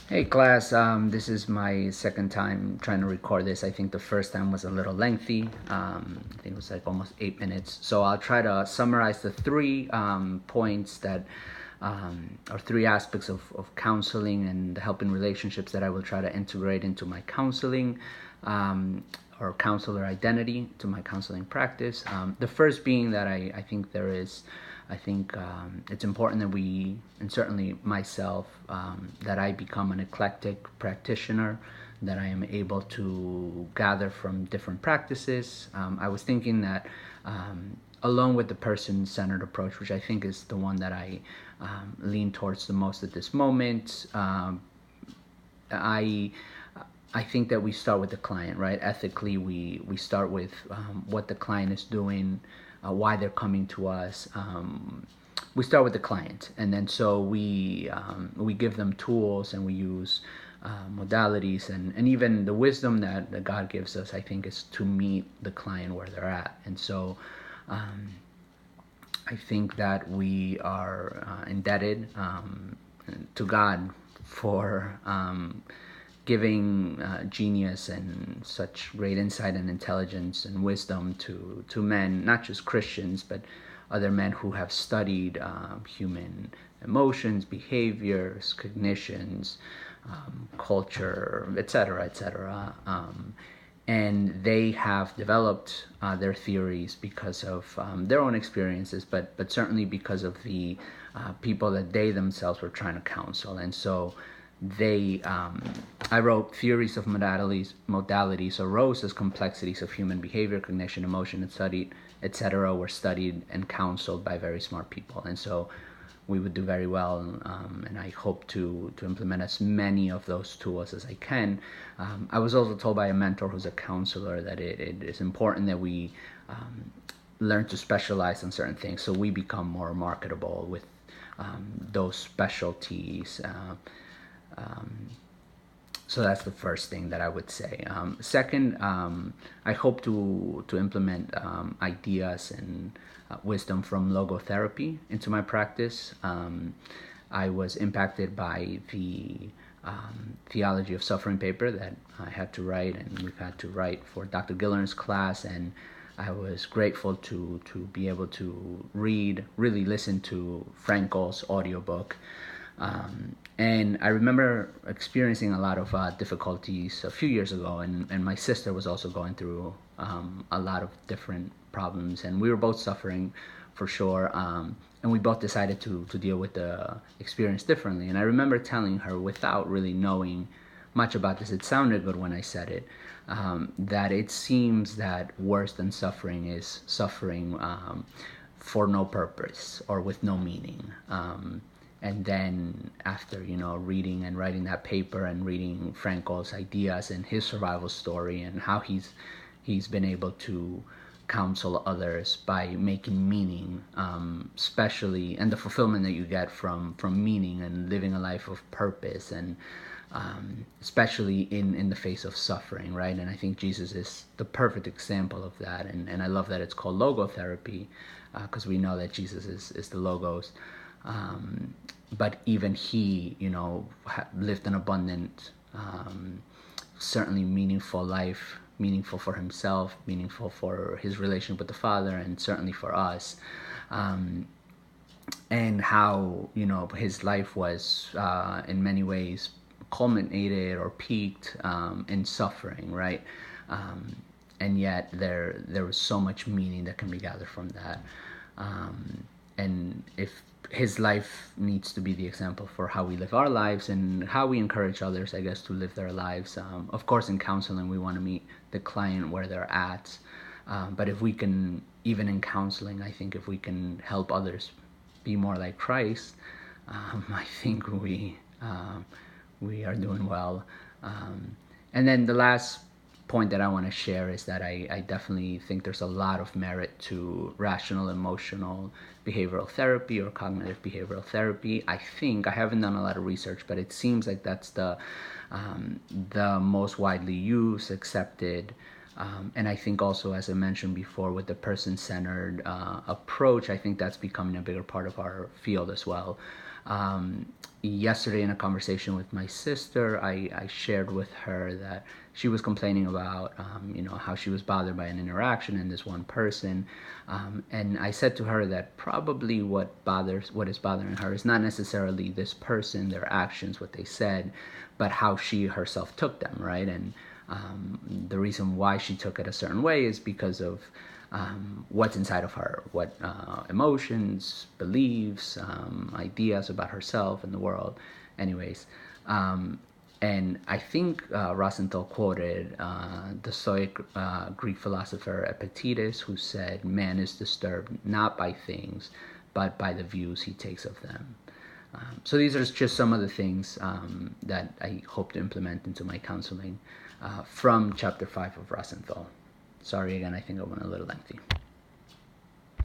Hey class, this is my second time trying to record this. I think the first time was a little lengthy. I think it was like almost 8 minutes. So I'll try to summarize the three points that, or three aspects of counseling and helping relationships that I will try to integrate into my counseling or counselor identity, to my counseling practice. The first being that I think there is I think it's important that we, and certainly myself, that I become an eclectic practitioner, that I am able to gather from different practices. I was thinking that along with the person-centered approach, which I think is the one that I lean towards the most at this moment, I I think that we start with the client, right? Ethically, we start with what the client is doing, why they're coming to us. We start with the client, and then so we give them tools and we use modalities and even the wisdom that God gives us. I think is to meet the client where they're at, and so um, I think that we are indebted to God for giving genius and such great insight and intelligence and wisdom to men, not just Christians, but other men who have studied human emotions, behaviors, cognitions, culture, etc., etc. And they have developed their theories because of their own experiences, but certainly because of the people that they themselves were trying to counsel. And so they I wrote theories of modalities arose as complexities of human behavior, cognition, emotion, and studied, etc., were studied and counseled by very smart people. And so we would do very well, and I hope to implement as many of those tools as I can. I was also told by a mentor who's a counselor that it is important that we learn to specialize on certain things so we become more marketable with those specialties. So that's the first thing that I would say. Second, I hope to implement ideas and wisdom from logotherapy into my practice. I was impacted by the theology of suffering paper that I had to write, and we've had to write for Dr. Giller's class, and I was grateful to be able to really listen to Frankel's audiobook. And I remember experiencing a lot of difficulties a few years ago, and my sister was also going through a lot of different problems, and we were both suffering for sure. And we both decided to deal with the experience differently. And I remember telling her, without really knowing much about this, it sounded good when I said it, that it seems that worse than suffering is suffering for no purpose or with no meaning. And then after reading and writing that paper and reading Frankel's ideas and his survival story and how he's been able to counsel others by making meaning, especially, and the fulfillment that you get from meaning and living a life of purpose, and especially in the face of suffering, right? And I think Jesus is the perfect example of that, and I love that it's called logotherapy, because we know that Jesus is the logos. But even he, lived an abundant, certainly meaningful life, meaningful for himself, meaningful for his relationship with the Father, and certainly for us. And how his life was in many ways culminated or peaked in suffering, right? And yet there was so much meaning that can be gathered from that. And if his life needs to be the example for how we live our lives and how we encourage others, I guess, to live their lives. Of course, in counseling, we want to meet the client where they're at. But if we can, even in counseling, I think if we can help others be more like Christ, I think we are doing well. And then the last point that I want to share is that I definitely think there's a lot of merit to rational emotional behavioral therapy or cognitive behavioral therapy. I think I haven't done a lot of research, but it seems like that's the most widely used, accepted. And I think also, as I mentioned before, with the person-centered approach, I think that's becoming a bigger part of our field as well. Yesterday, in a conversation with my sister, I shared with her that she was complaining about, how she was bothered by an interaction in this one person, and I said to her that probably what is bothering her is not necessarily this person, their actions, what they said, but how she herself took them, right? And the reason why she took it a certain way is because of what's inside of her, what emotions, beliefs, ideas about herself and the world. Anyways, and I think Rosenthal quoted the Stoic Greek philosopher Epictetus, who said, "Man is disturbed not by things, but by the views he takes of them." So these are just some of the things that I hope to implement into my counseling from Chapter 5 of Rosenthal. Sorry again, I think I went a little lengthy.